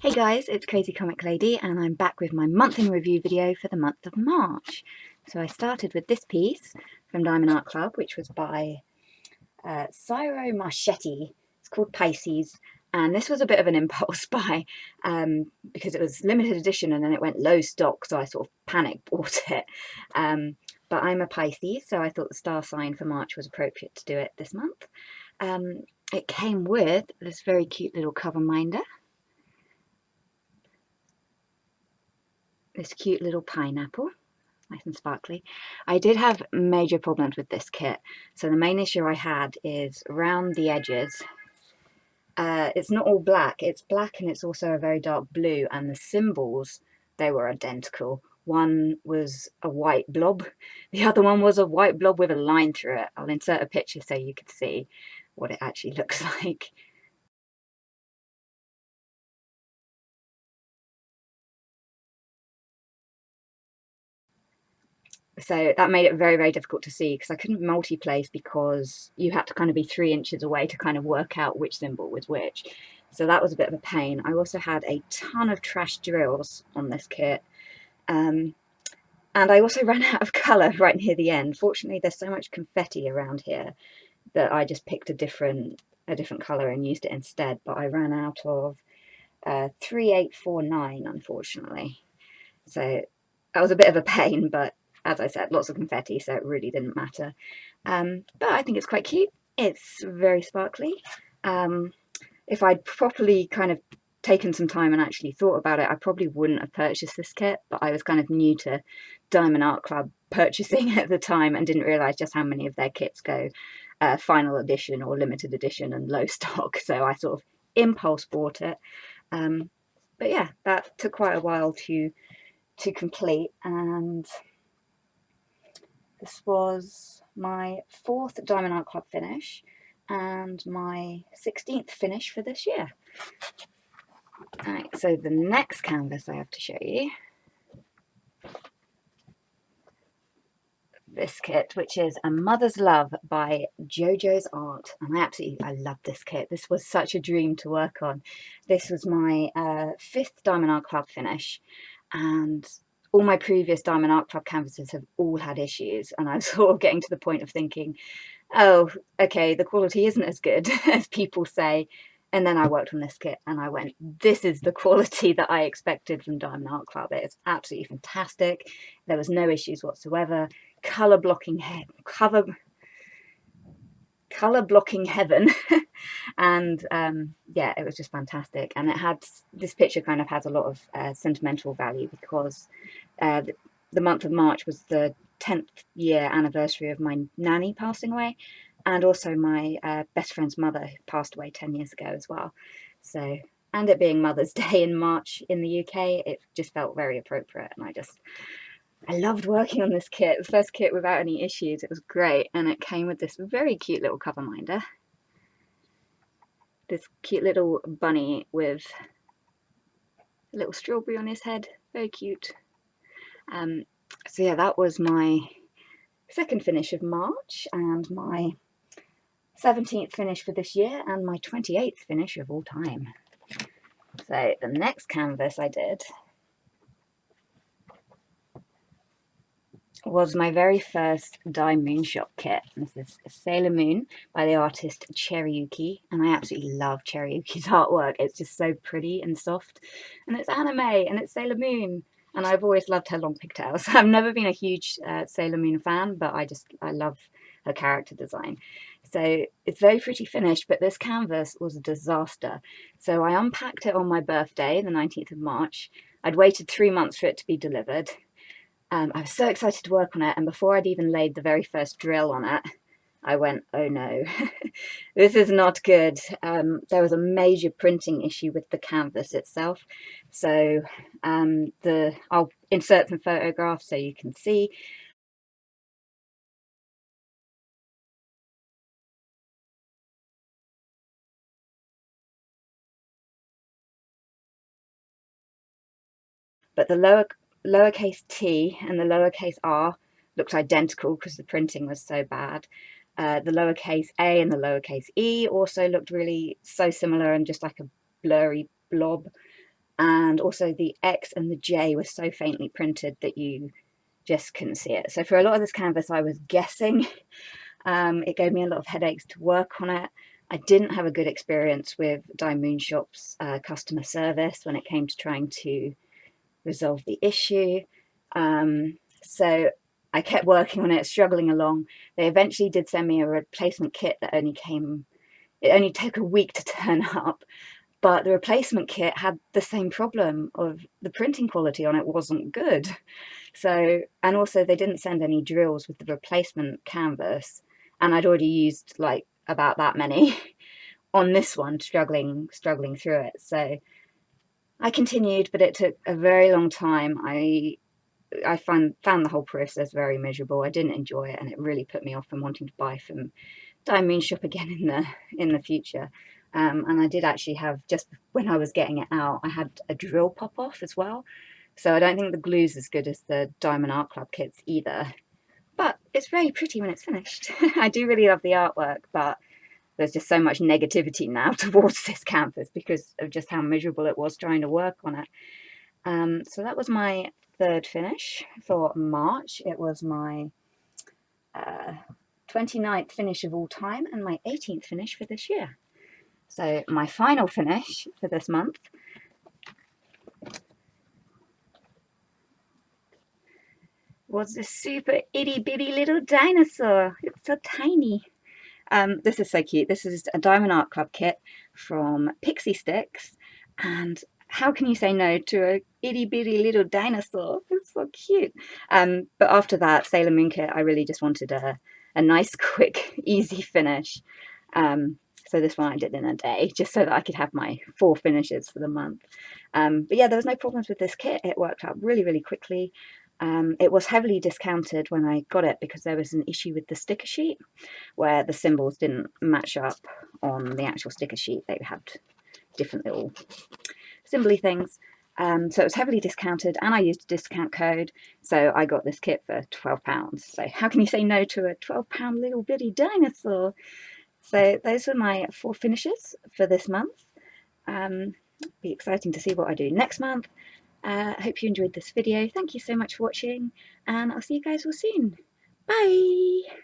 Hey guys, it's Crazy Comic Lady and I'm back with my month in review video for the month of March. So I started with this piece from Diamond Art Club, which was by Ciro Marchetti. It's called Pisces, and this was a bit of an impulse buy because it was limited edition and then it went low stock, so I sort of panic bought it. But I'm a Pisces, so I thought the star sign for March was appropriate to do it this month. It came with this very cute little cover minder, this cute little pineapple, nice and sparkly. I did have major problems with this kit. So the main issue I had is around the edges. It's not all black, it's black and it's also a very dark blue, and the symbols, they were identical. One was a white blob, the other one was a white blob with a line through it. I'll insert a picture so you can see what it actually looks like. So that made it very, very difficult to see because I couldn't multi-place because you had to kind of be 3 inches away to kind of work out which symbol was which. So that was a bit of a pain. I also had a ton of trash drills on this kit. And I also ran out of colour right near the end. Fortunately, there's so much confetti around here that I just picked a different colour and used it instead. But I ran out of 3849, unfortunately. So that was a bit of a pain, but as I said, lots of confetti, so it really didn't matter. But I think it's quite cute. It's very sparkly. If I'd properly kind of taken some time and actually thought about it, I probably wouldn't have purchased this kit, but I was kind of new to Diamond Art Club purchasing at the time and didn't realise just how many of their kits go final edition or limited edition and low stock, so I sort of impulse bought it. But yeah, that took quite a while to complete, and this was my 4th Diamond Art Club finish and my 16th finish for this year. Alright, so the next canvas I have to show you, this kit, which is A Mother's Love by JoJo's Art, and I love this kit. This was such a dream to work on. This was my 5th Diamond Art Club finish, and all my previous Diamond Art Club canvases have all had issues, and I was sort of getting to the point of thinking, oh, okay, the quality isn't as good as people say. And then I worked on this kit and I went, this is the quality that I expected from Diamond Art Club. It is absolutely fantastic. There was no issues whatsoever. Color blocking heaven. And yeah, it was just fantastic. And it had, this picture kind of has a lot of sentimental value because the month of March was the 10th year anniversary of my nanny passing away, and also my best friend's mother who passed away 10 years ago as well. So, and it being Mother's Day in March in the UK, it just felt very appropriate, and I loved working on this kit. The first kit without any issues. It was great, and it came with this very cute little cover minder. This cute little bunny with a little strawberry on his head. Very cute. So yeah, that was my 2nd finish of March and my 17th finish for this year and my 28th finish of all time. So the next canvas I did was my very first Dye Moonshot kit. This is Sailor Moon by the artist Cherryuki, and I absolutely love Cherryuki's artwork. It's just so pretty and soft, and it's anime and it's Sailor Moon, and I've always loved her long pigtails. I've never been a huge Sailor Moon fan, but I love her character design. So it's very pretty finished, but this canvas was a disaster. So I unpacked it on my birthday, the 19th of March. I'd waited 3 months for it to be delivered. I was so excited to work on it, and before I'd even laid the very first drill on it, I went, oh no, this is not good. There was a major printing issue with the canvas itself. So I'll insert some photographs so you can see. But the lowercase t and the lowercase r looked identical because the printing was so bad. The lowercase a and the lowercase e also looked really so similar and just like a blurry blob. and also the X and the J were so faintly printed that you just couldn't see it. So for a lot of this canvas I was guessing. It gave me a lot of headaches to work on it. I didn't have a good experience with Dye Moon Shop's customer service when it came to trying to resolve the issue. So I kept working on it, struggling along. They eventually did send me a replacement kit that it only took a week to turn up. But the replacement kit had the same problem of the printing quality on it wasn't good. So, and also they didn't send any drills with the replacement canvas. And I'd already used like about that many on this one, struggling through it. So I continued, but it took a very long time. I found the whole process very miserable. I didn't enjoy it, and it really put me off from wanting to buy from Dye Moon Shop again in the future. And I did actually have, just when I was getting it out, I had a drill pop off as well. So I don't think the glue's as good as the Diamond Art Club kits either. But it's very pretty when it's finished. I do really love the artwork, but there's just so much negativity now towards this canvas because of just how miserable it was trying to work on it. So that was my third finish for March. It was my 29th finish of all time and my 18th finish for this year. So my final finish for this month was this super itty bitty little dinosaur. It's so tiny. This is so cute. This is a Diamond Art Club kit from Pixie Sticks, and how can you say no to a itty bitty little dinosaur? It's so cute. But after that Sailor Moon kit, I really just wanted a nice, quick, easy finish. So this one I did in a day, just so that I could have my 4 finishes for the month. But yeah, there was no problems with this kit. It worked out really, really quickly. It was heavily discounted when I got it because there was an issue with the sticker sheet where the symbols didn't match up on the actual sticker sheet. They had different little symbol-y things. So it was heavily discounted, and I used a discount code, so I got this kit for £12. So how can you say no to a £12 little bitty dinosaur? So those were my 4 finishes for this month. Be exciting to see what I do next month. Hope you enjoyed this video. Thank you so much for watching, and I'll see you guys all soon. Bye!